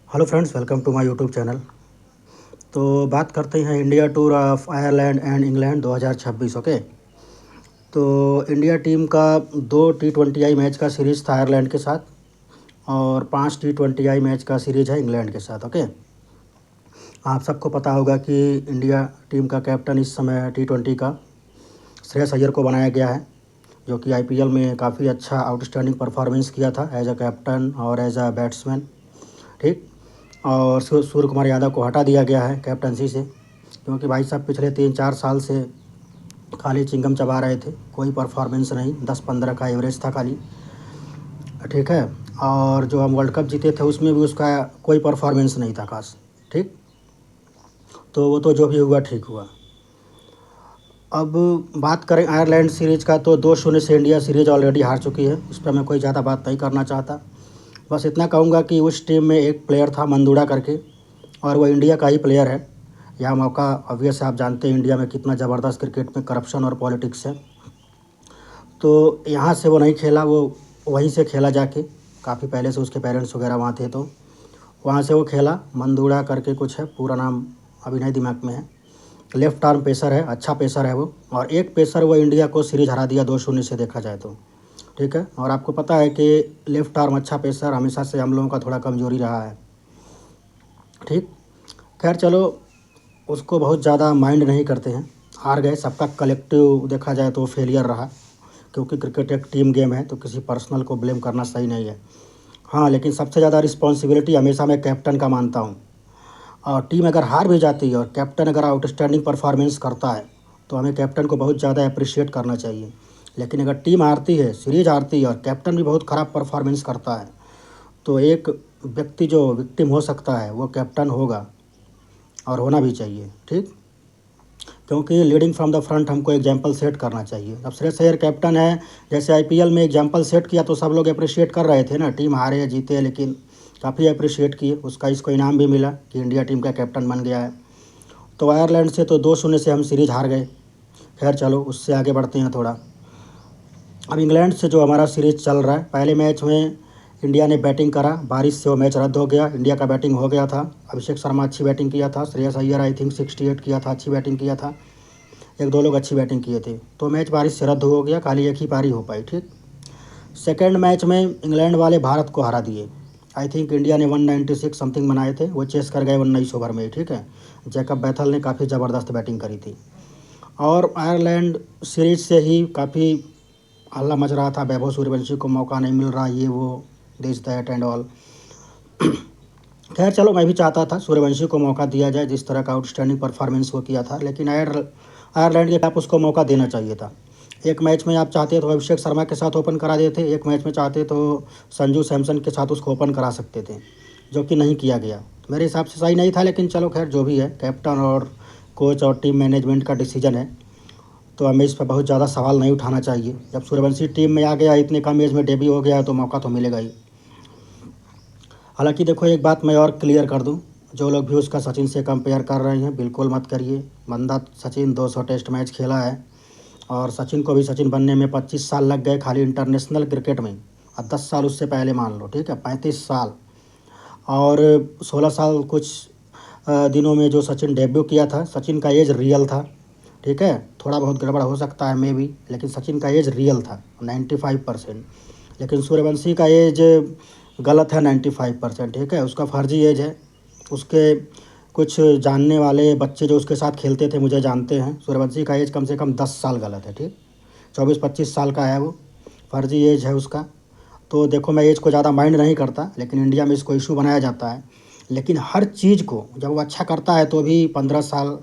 Hello friends, welcome to my YouTube channel. तो बात करते हैं India tour of Ireland and England 2026। Okay. तो इंडिया टीम का 2 T20I मैच का सीरीज़ था आयरलैंड के साथ और 5 T20I मैच का सीरीज़ है इंग्लैंड के साथ। ओके। आप सबको पता होगा कि इंडिया टीम का कैप्टन इस समय T20 का श्रेयस अय्यर को बनाया गया है, जो कि IPL में काफ़ी अच्छा आउटस्टैंडिंग परफॉर्मेंस किया था एज अ कैप्टन और एज अ बैट्समैन। ठीक। और सूर्य कुमार यादव को हटा दिया गया है कैप्टनसी से, क्योंकि भाई साहब पिछले 3-4 साल से खाली चिंगम चबा रहे थे, कोई परफॉर्मेंस नहीं, 10-15 का एवरेज था खाली। ठीक है। और जो हम वर्ल्ड कप जीते थे उसमें भी उसका कोई परफॉर्मेंस नहीं था खास। ठीक। तो वो तो जो भी हुआ ठीक हुआ। अब बात करें आयरलैंड सीरीज़ का, तो 2-0 से इंडिया सीरीज़ ऑलरेडी हार चुकी है। उस पर मैं कोई ज़्यादा बात नहीं करना चाहता। बस इतना कहूँगा कि उस टीम में एक प्लेयर था मंदूड़ा करके, और वो इंडिया का ही प्लेयर है। यह मौका ऑब्वियस आप जानते हैं इंडिया में कितना ज़बरदस्त क्रिकेट में करप्शन और पॉलिटिक्स है। तो यहाँ से वो नहीं खेला, वो वहीं से खेला जाके, काफ़ी पहले से उसके पेरेंट्स वगैरह वहाँ थे, तो वहाँ से वो खेला। मंदूड़ा करके कुछ है, पूरा नाम अभी नहीं दिमाग में है। लेफ़्ट आर्म पेसर है, अच्छा पेसर है वो, और एक पेसर वो इंडिया को सीरीज़ हरा दिया 2-0 से, देखा जाए तो। ठीक है। और आपको पता है कि लेफ़्ट आर्म अच्छा पेसर हमेशा से हम लोगों का थोड़ा कमज़ोरी रहा है। ठीक। खैर चलो, उसको बहुत ज़्यादा माइंड नहीं करते हैं। हार गए, सबका कलेक्टिव देखा जाए तो फेलियर रहा, क्योंकि क्रिकेट एक टीम गेम है, तो किसी पर्सनल को ब्लेम करना सही नहीं है। हाँ, लेकिन सबसे ज़्यादा रिस्पॉन्सिबिलिटी हमेशा मैं कैप्टन का मानता हूँ। और टीम अगर हार भी जाती है और कैप्टन अगर आउटस्टैंडिंग परफॉर्मेंस करता है, तो हमें कैप्टन को बहुत ज़्यादा अप्रिशिएट करना चाहिए। लेकिन अगर टीम हारती है, सीरीज हारती है और कैप्टन भी बहुत ख़राब परफॉर्मेंस करता है, तो एक व्यक्ति जो विक्टिम हो सकता है वो कैप्टन होगा, और होना भी चाहिए। ठीक। क्योंकि लीडिंग फ्रॉम द फ्रंट हमको एग्जाम्पल सेट करना चाहिए। अब श्रेयस अय्यर कैप्टन है, जैसे IPL में एग्जाम्पल सेट किया तो सब लोग अप्रिशिएट कर रहे थे ना, टीम हारे या जीते, लेकिन काफ़ी अप्रिशिएट किए। उसका इसको इनाम भी मिला कि इंडिया टीम का कैप्टन बन गया है। तो आयरलैंड से तो 2-0 से हम सीरीज हार गए। खैर चलो, उससे आगे बढ़ते हैं थोड़ा। अब इंग्लैंड से जो हमारा सीरीज चल रहा है, पहले मैच में इंडिया ने बैटिंग करा, बारिश से वो मैच रद्द हो गया, इंडिया का बैटिंग हो गया था। अभिषेक शर्मा अच्छी बैटिंग किया था, श्रेयस अय्यर आई थिंक 68 किया था, अच्छी बैटिंग किया था, एक दो लोग अच्छी बैटिंग किए थे। तो मैच बारिश से रद्द हो गया, खाली एक ही पारी हो पाई। ठीक। सेकेंड मैच में इंग्लैंड वाले भारत को हरा दिए। आई थिंक इंडिया ने 196 समथिंग बनाए थे, वो चेस कर गए 19 ओवर में। ठीक है। जैकब बैथल ने काफ़ी ज़बरदस्त बैटिंग करी थी। और आयरलैंड सीरीज से ही काफ़ी हल्ला मच रहा था, वैभव सूर्यवंशी को मौका नहीं मिल रहा, ये वो, दिस दैट एंड ऑल। खैर चलो, मैं भी चाहता था सूर्यवंशी को मौका दिया जाए, जिस तरह का आउटस्टैंडिंग परफॉर्मेंस वो किया था, लेकिन आयरलैंड के आप उसको मौका देना चाहिए था। एक मैच में आप चाहते तो अभिषेक शर्मा के साथ ओपन करा देते, एक मैच में चाहते तो संजू सैमसन के साथ उसको ओपन करा सकते थे, जो कि नहीं किया गया। मेरे हिसाब से सही नहीं था, लेकिन चलो खैर जो भी है, कैप्टन और कोच और टीम मैनेजमेंट का डिसीजन है, तो हमें इस पर बहुत ज़्यादा सवाल नहीं उठाना चाहिए। जब सूर्यवंशी टीम में आ गया, इतने कम एज में डेब्यू हो गया, तो मौका तो मिलेगा ही। हालांकि देखो, एक बात मैं और क्लियर कर दूं, जो लोग भी उसका सचिन से कंपेयर कर रहे हैं, बिल्कुल मत करिए। बंदा सचिन 200 टेस्ट मैच खेला है, और सचिन को भी सचिन बनने में 25 साल लग गए खाली इंटरनेशनल क्रिकेट में, और 10 साल उससे पहले मान लो। ठीक है, 35 साल। और 16 साल कुछ दिनों में जो सचिन डेब्यू किया था, सचिन का एज रियल था। ठीक है, थोड़ा बहुत गड़बड़ हो सकता है मे भी, लेकिन सचिन का एज रियल था 95%। लेकिन सूर्यवंशी का एज गलत है 95%। ठीक है, उसका फर्जी एज है। उसके कुछ जानने वाले बच्चे जो उसके साथ खेलते थे मुझे जानते हैं, सूर्यवंशी का एज कम से कम 10 साल गलत है। ठीक, 24-25 साल का है वो, फर्जी एज है उसका। तो देखो, मैं एज को ज़्यादा माइंड नहीं करता, लेकिन इंडिया में इसको इशू बनाया जाता है। लेकिन हर चीज़ को जब वो अच्छा करता है तो भी 15 साल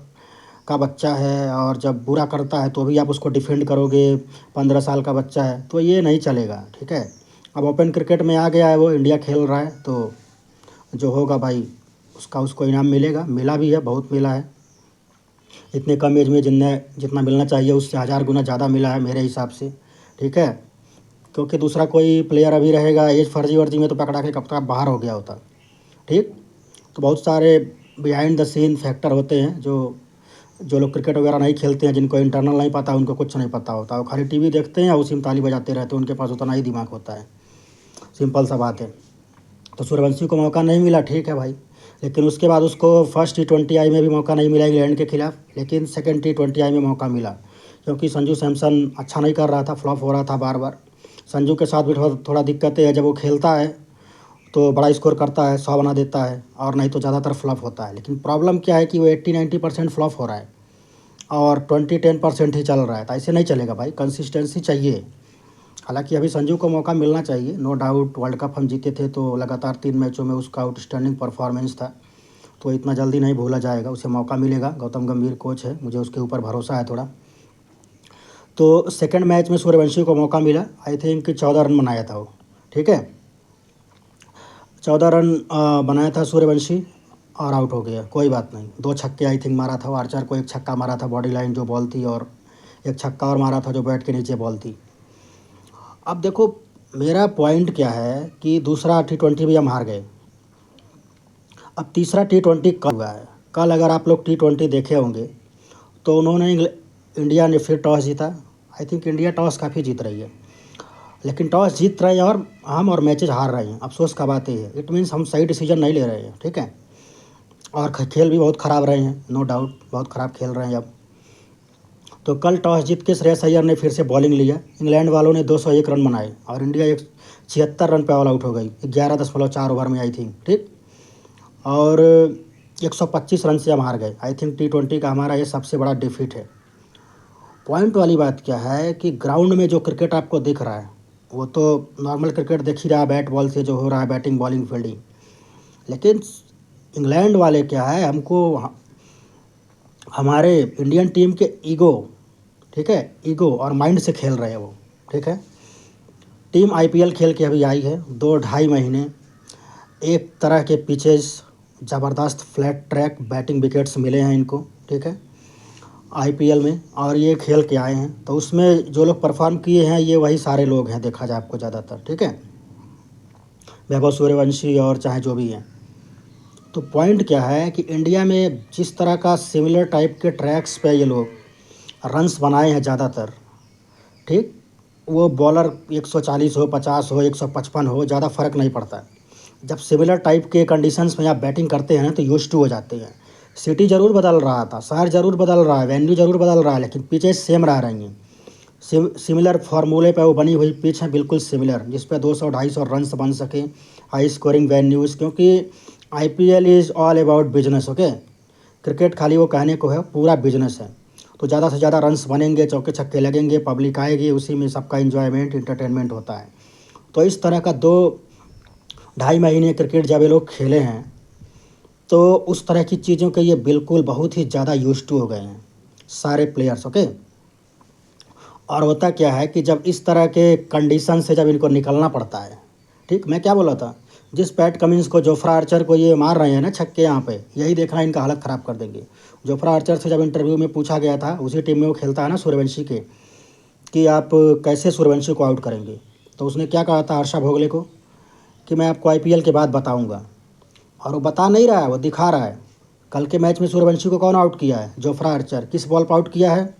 का बच्चा है, और जब बुरा करता है तो भी आप उसको डिफेंड करोगे, 15 साल का बच्चा है, तो ये नहीं चलेगा। ठीक है। अब ओपन क्रिकेट में आ गया है वो, इंडिया खेल रहा है, तो जो होगा भाई उसका उसको इनाम मिलेगा, मिला भी है, बहुत मिला है। इतने कम एज में जितने जितना मिलना चाहिए उससे 1000 गुना ज़्यादा मिला है मेरे हिसाब से। ठीक है, क्योंकि दूसरा कोई प्लेयर अभी रहेगा एज फर्जी वर्जी में, तो पकड़ा के कब तक बाहर हो गया होता। ठीक। तो बहुत सारे बिहाइंड द सीन फैक्टर होते हैं, जो जो लोग क्रिकेट वगैरह नहीं खेलते हैं, जिनको इंटरनल नहीं पता, उनको कुछ नहीं पता होता, वो खाली टीवी देखते हैं और उसी में ताली बजाते रहते हैं, उनके पास उतना ही दिमाग होता है। सिंपल सा बात है। तो सूर्यवंशी को मौका नहीं मिला, ठीक है भाई, लेकिन उसके बाद उसको फर्स्ट T20I में भी मौका नहीं मिला इंग्लैंड के खिलाफ, लेकिन सेकंड T20I में मौका मिला, क्योंकि संजू सैमसन अच्छा नहीं कर रहा था, फ्लॉप हो रहा था बार बार। संजू के साथ भी थोड़ा दिक्कतें है, जब वो खेलता है तो बड़ा स्कोर करता है, 100 बना देता है, और नहीं तो ज़्यादातर फ्लॉप होता है। लेकिन प्रॉब्लम क्या है कि वो 80-90% फ्लॉप हो रहा है और 20-10% ही चल रहा है, तो ऐसे नहीं चलेगा भाई, कंसिस्टेंसी चाहिए। हालांकि अभी संजू को मौका मिलना चाहिए, नो डाउट। वर्ल्ड कप हम जीते थे तो लगातार 3 मैचों में उसका आउटस्टैंडिंग परफॉर्मेंस था, तो इतना जल्दी नहीं भूला जाएगा, उसे मौका मिलेगा। गौतम गंभीर कोच है, मुझे उसके ऊपर भरोसा है थोड़ा। तो सेकंड मैच में सूर्यवंशी को मौका मिला, आई थिंक 14 रन बनाया था वो, ठीक है, 14 रन बनाया था सूर्यवंशी और आउट हो गया। कोई बात नहीं, 2 छक्के आई थिंक मारा था वो, आर्चर को 1 छक्का मारा था बॉडी लाइन जो बॉल थी, और 1 छक्का और मारा था जो बैट के नीचे बॉल थी। अब देखो मेरा पॉइंट क्या है कि दूसरा T20 भी हम हार गए, अब तीसरा T20 कल हुआ है। कल अगर आप लोग T20 देखे होंगे तो उन्होंने इंडिया ने फिर टॉस जीता। आई थिंक इंडिया टॉस काफ़ी जीत रही है, लेकिन टॉस जीत रहे हैं और हम और मैचेज हार रहे हैं। अफसोस का बात ये है, इट मीन्स हम सही डिसीजन नहीं ले रहे हैं, ठीक है। और खेल भी बहुत ख़राब रहे हैं, नो डाउट, बहुत ख़राब खेल रहे हैं अब। तो कल टॉस जीत के श्रेयस अय्यर ने फिर से बॉलिंग लिया, इंग्लैंड वालों ने 201 रन बनाए और इंडिया 76 रन पे ऑल आउट हो गई 11.4 ओवर में आई थिंक, ठीक। और 125 रन से हम हार गए। आई थिंक T20 का हमारा ये सबसे बड़ा डिफीट है। पॉइंट वाली बात क्या है कि ग्राउंड में जो क्रिकेट आपको दिख रहा है वो तो नॉर्मल क्रिकेट दिख ही रहा है, बैट बॉल से जो हो रहा है, बैटिंग बॉलिंग फील्डिंग। लेकिन इंग्लैंड वाले क्या है, हमको हमारे इंडियन टीम के ईगो, ठीक है, ईगो और माइंड से खेल रहे हैं वो, ठीक है। टीम IPL खेल के अभी आई है, 2-2.5 महीने, एक तरह के पिचेस, ज़बरदस्त फ्लैट ट्रैक, बैटिंग विकेट्स मिले हैं इनको, ठीक है, IPL में, और ये खेल के आए हैं। तो उसमें जो लोग परफॉर्म किए हैं ये वही सारे लोग हैं, देखा जाए आपको ज़्यादातर, ठीक है, वैभव सूर्यवंशी और चाहे जो भी हैं। तो पॉइंट क्या है कि इंडिया में जिस तरह का सिमिलर टाइप के ट्रैक्स पे ये लोग रन्स बनाए हैं ज़्यादातर, ठीक, वो बॉलर 140 हो, 50 हो, 155 हो, ज़्यादा फ़र्क नहीं पड़ता। जब सिमिलर टाइप के कंडीशंस में आप बैटिंग करते हैं ना तो यूज्ड टू हो जाते हैं। सिटी ज़रूर बदल रहा था, शहर ज़रूर बदल रहा है, वेन्यू ज़रूर बदल रहा है, लेकिन पिचेस सेम रह रही हैं। सिमिलर फार्मूले पे वो बनी हुई पिच है, बिल्कुल सिमिलर, जिस पे 200-250 रन्स बन सके, हाई स्कोरिंग वेन्यूज़। क्योंकि IPL is all about business, okay. Cricket खाली वो कहने को है, पूरा बिजनेस है। तो ज़्यादा से ज़्यादा रन्स बनेंगे, चौके छक्के लगेंगे, पब्लिक आएगी, उसी में सबका इंजॉयमेंट, इंटरटेनमेंट होता है। तो इस तरह का 2-2.5 महीने क्रिकेट जब ये लोग खेले हैं तो उस तरह की चीज़ों के ये बिल्कुल बहुत ही ज़्यादा यूज्ड टू हो गए हैं सारे प्लेयर्स, ओके। और होता क्या है कि जब इस तरह के कंडीशन से जब इनको निकलना पड़ता है, ठीक, मैं क्या बोला था, जिस पैट कमिंस को, जोफ्रा आर्चर को ये मार रहे हैं ना छक्के यहाँ पे, यही देखना इनका हालत ख़राब कर देंगे। जोफ्रा आर्चर से जब इंटरव्यू में पूछा गया था, उसी टीम में वो खेलता है ना सूर्यवंशी के, कि आप कैसे सूर्यवंशी को आउट करेंगे, तो उसने क्या कहा था हर्षा भोगले को कि मैं आपको IPL के बाद बताऊँगा। और वो बता नहीं रहा है, वो दिखा रहा है। कल के मैच में सूर्यवंशी को कौन आउट किया है? Jofra Archer. किस बॉल पर आउट किया है?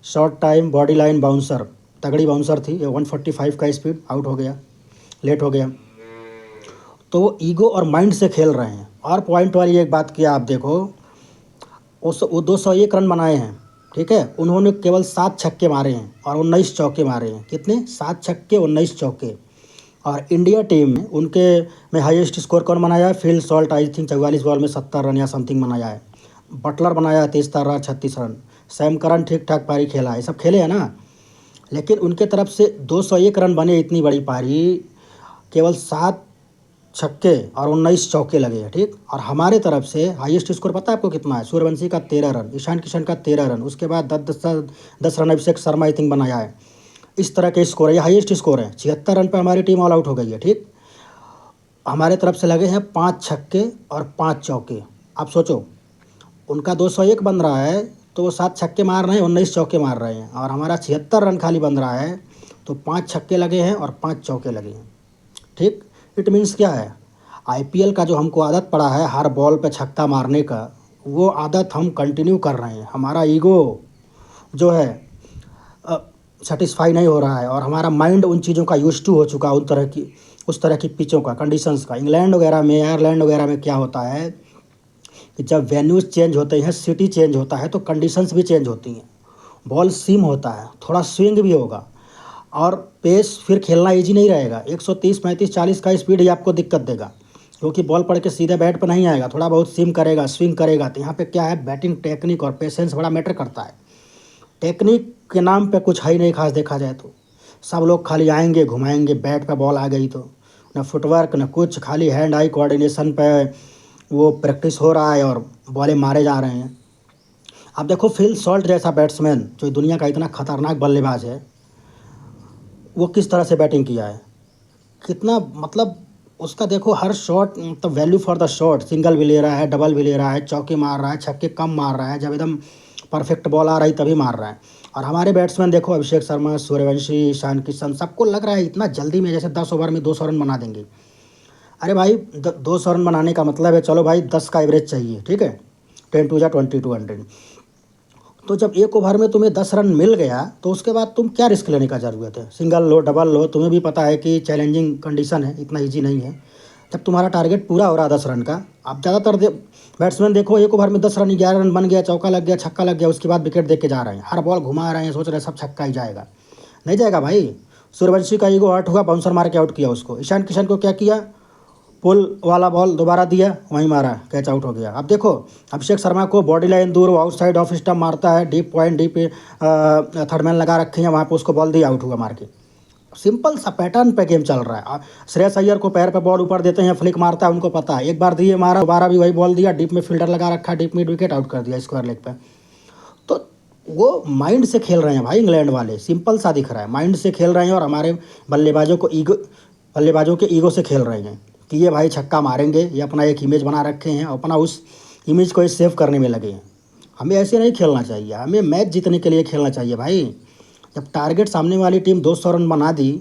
Short time body line bouncer, तगड़ी बाउंसर थी, 145 का स्पीड, आउट हो गया, लेट हो गया। तो वो ईगो और माइंड से खेल रहे हैं। और पॉइंट वाली एक बात किया आप देखो, वो 201 रन बनाए हैं, ठीक है, उन्होंने केवल 7 छक्के मारे हैं और 19 चौके मारे हैं। कितने? 7 छक्के, 19 चौके। और इंडिया टीम में उनके में हाईएस्ट स्कोर कौन बनाया है? Phil Salt, I think 44 ball में 70 रन या समथिंग बनाया है। बटलर बनाया है 23 रन, 36 रन। सैम करन ठीक ठाक पारी खेला है, सब खेले हैं ना। लेकिन उनके तरफ से 201 रन बने, इतनी बड़ी पारी, केवल 7 छक्के और 19 चौके लगे हैं, ठीक। और हमारे तरफ से हाईएस्ट स्कोर पता है आपको कितना है? सूर्यवंशी का 13 रन, ईशान किशन का 13 रन, उसके बाद 10 run Abhishek Sharma I think बनाया है। इस तरह के स्कोर है, ये हाईएस्ट स्कोर है। 76 रन पे हमारी टीम ऑल आउट हो गई है, ठीक। हमारे तरफ से लगे हैं 5 छक्के और 5 चौके। आप सोचो, उनका 201 बन रहा है तो वो 7 छक्के मार रहे हैं, 19 चौके मार रहे हैं, और हमारा 76 रन खाली बन रहा है तो 5 छक्के लगे हैं और 5 चौके लगे हैं, ठीक। इट मीन्स क्या है, IPL का जो हमको आदत पड़ा है हर बॉल पे छक्का मारने का, वो आदत हम कंटिन्यू कर रहे हैं। हमारा ईगो जो है सेटिस्फाई नहीं हो रहा है और हमारा माइंड उन चीज़ों का यूज्ड टू हो चुका है, उन तरह की उस तरह की पिचों का, कंडीशंस का। इंग्लैंड वगैरह में, आयरलैंड वगैरह में क्या होता है कि जब वेन्यूज़ चेंज होते हैं, सिटी चेंज होता है, तो कंडीशंस भी चेंज होती हैं। बॉल सीम होता है, थोड़ा स्विंग भी होगा, और पेस फिर खेलना इजी नहीं रहेगा। 130, 35, 40 का स्पीड ही आपको दिक्कत देगा, क्योंकि बॉल पड़ के सीधे बैट पर नहीं आएगा, थोड़ा बहुत सिम करेगा, स्विंग करेगा। तो यहाँ पे क्या है, बैटिंग टेक्निक और पेशेंस बड़ा मैटर करता है। टेक्निक के नाम पे कुछ है ही नहीं खास, देखा जाए तो। सब लोग खाली आएंगे, घुमाएंगे, बैट पे बॉल आ गई तो न फुटवर्क न कुछ, खाली हैंड आई कोऑर्डिनेशन पे वो प्रैक्टिस हो रहा है और बॉलें मारे जा रहे हैं। अब देखो फिल सॉल्ट जैसा बैट्समैन, जो दुनिया का इतना खतरनाक बल्लेबाज है, वो किस तरह से बैटिंग किया है, कितना मतलब उसका देखो हर शॉट, मतलब value for the shot. Single भी ले रहा है, डबल भी ले रहा है, चौके मार रहा है, छक्के कम मार रहा है, जब एकदम परफेक्ट बॉल आ रही तभी मार रहा है। और हमारे बैट्समैन देखो, अभिषेक शर्मा, सूर्यवंशी, ईशान किशन, सबको लग रहा है इतना जल्दी में जैसे 10 ओवर में 200 रन बना देंगे। अरे भाई 200 रन बनाने का मतलब है, चलो भाई 10 का एवरेज चाहिए, ठीक है, 10 टू जा 2200। तो जब एक ओवर में तुम्हें 10 रन मिल गया, तो उसके बाद तुम क्या रिस्क लेने का ज़रूरत है। सिंगल लो, डबल लो, तुम्हें भी पता है कि चैलेंजिंग कंडीशन है, इतना इजी नहीं है। जब तुम्हारा टारगेट पूरा हो रहा है 10 रन का, आप ज़्यादातर बैट्समैन देखो, एक ओवर में 10 रन, 11 रन बन गया, चौका लग गया, छक्का लग गया, उसके बाद विकेट दे के जा रहे हैं, हर बॉल घुमा रहे हैं, सोच रहे हैं सब छक्का ही जाएगा। नहीं जाएगा भाई। सूर्यवंशी का ईगो हर्ट हुआ, बाउंसर मार के आउट किया उसको। ईशान किशन को क्या किया, पुल वाला बॉल दोबारा दिया, वहीं मारा, कैच आउट हो गया। अब देखो अभिषेक शर्मा को बॉडी लाइन दूर, वो आउटसाइड ऑफ स्टंप मारता है, deep point, deep third man लगा रखे हैं वहाँ पे, उसको बॉल दिया, आउट हुआ मार के। सिंपल सा पैटर्न पे गेम चल रहा है। श्रेयस अय्यर को पैर पे बॉल ऊपर देते हैं, फ्लिक मारता है, उनको पता है, एक बार दिए मारा, दोबारा भी वही बॉल दिया, डीप में फील्डर लगा रखा, डीप मिड विकेट, आउट कर दिया स्क्वायर लेग पे। तो वो माइंड से खेल रहे हैं भाई इंग्लैंड वाले, सिंपल सा दिख रहा है, माइंड से खेल रहे हैं। और हमारे बल्लेबाजों के ईगो से खेल रहे हैं कि ये भाई छक्का मारेंगे, ये अपना एक इमेज बना रखे हैं, अपना उस इमेज को सेव करने में लगे हैं। हमें ऐसे नहीं खेलना चाहिए, हमें मैच जीतने के लिए खेलना चाहिए भाई। जब टारगेट सामने वाली टीम 200 रन बना दी,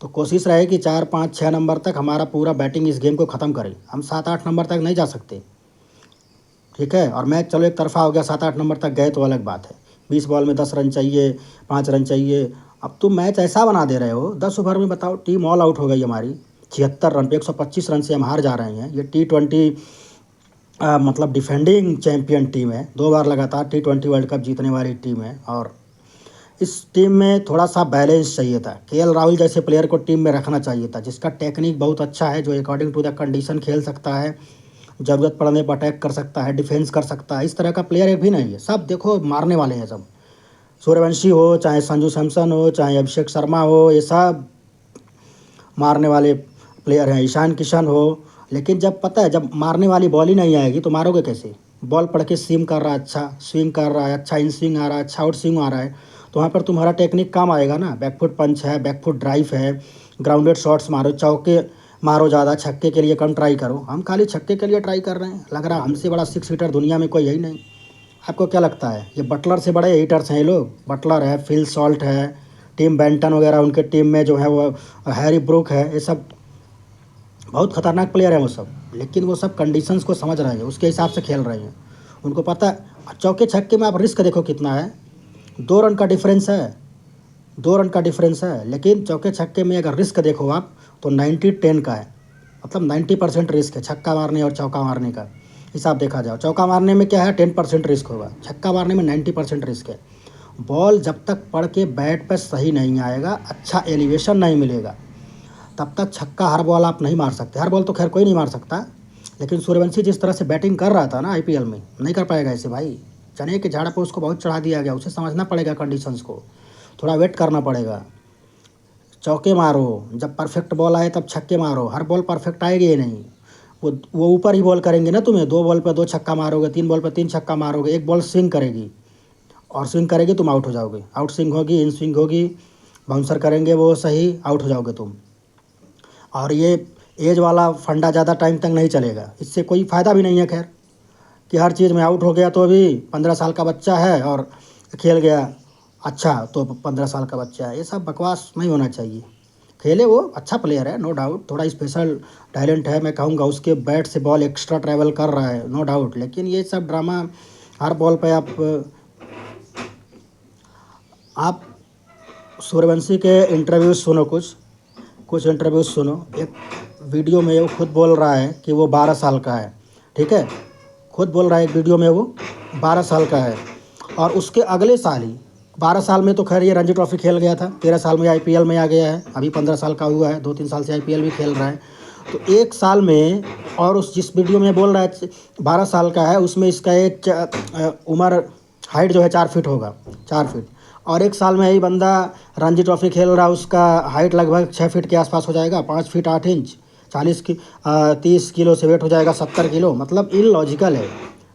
तो कोशिश रहे कि 4, 5, 6 नंबर तक हमारा पूरा बैटिंग इस गेम को ख़त्म करे। हम 7, 8 नंबर तक नहीं जा सकते, ठीक है। और मैच चलो एक तरफा हो गया, 7, 8 नंबर तक गए तो अलग बात है। 20 बॉल में 10 रन चाहिए, 5 रन चाहिए। अब तुम मैच ऐसा बना दे रहे हो, 10 ओवर में बताओ टीम ऑल आउट हो गई हमारी, 76 रन पे, 125 रन से हम हार जा रहे हैं। ये T20 मतलब डिफेंडिंग चैंपियन टीम है, 2 बार लगातार T20 वर्ल्ड कप जीतने वाली टीम है। और इस टीम में थोड़ा सा बैलेंस चाहिए था। KL राहुल जैसे प्लेयर को टीम में रखना चाहिए था, जिसका टेक्निक बहुत अच्छा है, जो अकॉर्डिंग टू द कंडीशन खेल सकता है, ज़रूरत पड़ने पर अटैक कर सकता है, डिफेंस कर सकता है। इस तरह का प्लेयर एक भी नहीं है, सब देखो मारने वाले हैं सब। सूर्यवंशी हो, चाहे संजू सैमसन हो, चाहे अभिषेक शर्मा हो, ये सब मारने वाले प्लेयर हैं, ईशान किशन हो। लेकिन जब पता है, जब मारने वाली बॉल ही नहीं आएगी तो मारोगे कैसे। बॉल पड़ के सीम कर रहा है, अच्छा स्विंग कर रहा है, अच्छा इन स्विंग आ रहा है, अच्छा आउट स्विंग आ रहा है, तो वहाँ पर तुम्हारा टेक्निक काम आएगा ना। बैकफुट पंच है, बैकफुट ड्राइव है, ग्राउंडेड शॉट्स मारो, चौके मारो ज़्यादा, छक्के के लिए कम ट्राई करो। हम खाली छक्के के लिए ट्राई कर रहे हैं, लग रहा है हमसे बड़ा 6 हिटर दुनिया में कोई है ही नहीं। आपको क्या लगता है, ये बटलर से बड़े हिटर्स हैं ये लोग। बटलर है, फिल सॉल्ट है, टिम बेंटन वगैरह उनके टीम में जो है, वो हैरी ब्रूक है, ये सब बहुत खतरनाक प्लेयर हैं वो सब। लेकिन वो सब कंडीशंस को समझ रहे हैं, उसके हिसाब से खेल रहे हैं। उनको पता है चौके छक्के में आप रिस्क देखो कितना है, 2 रन का डिफरेंस है, 2 रन का डिफरेंस है। लेकिन चौके छक्के में अगर रिस्क देखो आप, तो 90-10 का है, मतलब 90% रिस्क है छक्का मारने और चौका मारने का हिसाब देखा जाओ। चौका मारने में क्या है, 10% रिस्क होगा, छक्का मारने में 90% रिस्क है। बॉल जब तक पड़ के बैट पर सही नहीं आएगा, अच्छा एलिवेशन नहीं मिलेगा, तब तक छक्का हर बॉल आप नहीं मार सकते। हर बॉल तो खैर कोई नहीं मार सकता, लेकिन सूर्यवंशी जिस तरह से बैटिंग कर रहा था ना IPL में, नहीं कर पाएगा ऐसे भाई। चने के झाड़ पर उसको बहुत चढ़ा दिया गया, उसे समझना पड़ेगा कंडीशंस को, थोड़ा वेट करना पड़ेगा। चौके मारो, जब परफेक्ट बॉल आए तब छक्के मारो, हर बॉल परफेक्ट आएगी ही नहीं। वो ऊपर ही बॉल करेंगे ना तुम्हें, 2 बॉल पे 2 छक्का मारोगे, 3 बॉल पे 3 छक्का मारोगे, एक बॉल स्विंग करेगी, और स्विंग करेगी तुम आउट हो जाओगे, आउट स्विंग होगी, इन स्विंग होगी, बाउंसर करेंगे वो सही, आउट हो जाओगे तुम। और ये एज वाला फंडा ज़्यादा टाइम तक नहीं चलेगा, इससे कोई फ़ायदा भी नहीं है खैर, कि हर चीज़ में आउट हो गया तो अभी 15 साल का बच्चा है और खेल गया अच्छा तो 15 साल का बच्चा है, ये सब बकवास नहीं होना चाहिए। खेले वो अच्छा प्लेयर है, नो डाउट, थोड़ा स्पेशल टैलेंट है, मैं कहूँगा उसके बैट से बॉल एक्स्ट्रा ट्रैवल कर रहा है, नो डाउट। लेकिन ये सब ड्रामा, हर बॉल पे आप सूर्यवंशी के इंटरव्यू सुनो, कुछ कुछ इंटरव्यूज़ सुनो। एक वीडियो में वो खुद बोल रहा है कि वो 12 साल का है, ठीक है, खुद बोल रहा है एक वीडियो में वो 12 साल का है। और उसके अगले साल ही 12 साल में तो खैर ये रणजी ट्रॉफी खेल गया था, 13 साल में आईपीएल में आ गया है, अभी 15 साल का हुआ है, 2-3 साल से आईपीएल भी खेल रहा है। तो एक साल में, और उस जिस वीडियो में बोल रहा है 12 साल का है, उसमें इसका एक उम्र हाइट जो है 4 फीट होगा, 4 फीट। और एक साल में यही बंदा रणजी ट्रॉफी खेल रहा है, उसका हाइट लगभग 6 फीट के आसपास हो जाएगा, 5 फीट 8 इंच, 30 किलो से वेट हो जाएगा 70 किलो। मतलब इलॉजिकल है,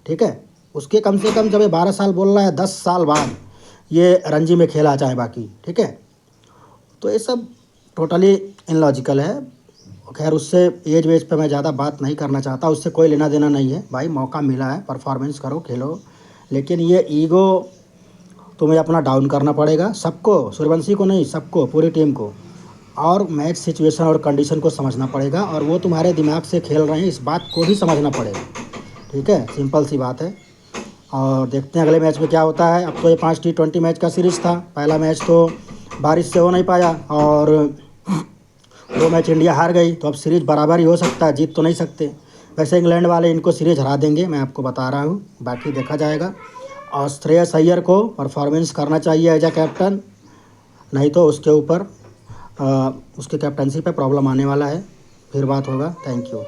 ठीक है। उसके कम से कम जब ये 12 साल बोल रहा है, 10 साल बाद ये रणजी में खेला चाहे बाकी, ठीक है। तो ये सब टोटली इलॉजिकल है। खैर उससे एज वेज पे मैं ज़्यादा बात नहीं करना चाहता, उससे कोई लेना देना नहीं है भाई। मौका मिला है, परफॉर्मेंस करो, खेलो। लेकिन ये ईगो तुम्हें अपना डाउन करना पड़ेगा, सबको, सूर्यवंशी को नहीं, सबको, पूरी टीम को। और मैच सिचुएशन और कंडीशन को समझना पड़ेगा, और वो तुम्हारे दिमाग से खेल रहे हैं, इस बात को भी समझना पड़ेगा, ठीक है। सिंपल सी बात है। और देखते हैं अगले मैच में क्या होता है। अब तो ये 5 T20 मैच का सीरीज़ था। पहला मैच तो बारिश से हो नहीं पाया, और 2 मैच इंडिया हार गई, तो अब सीरीज़ बराबर ही हो सकता है, जीत तो नहीं सकते। वैसे इंग्लैंड वाले इनको सीरीज़ हरा देंगे, मैं आपको बता रहा हूँ, बाकी देखा जाएगा। और श्रेयस अय्यर को परफॉर्मेंस करना चाहिए एज अ कैप्टन, नहीं तो उसके ऊपर उसके कैप्टनसी पे प्रॉब्लम आने वाला है। फिर बात होगा। Thank you.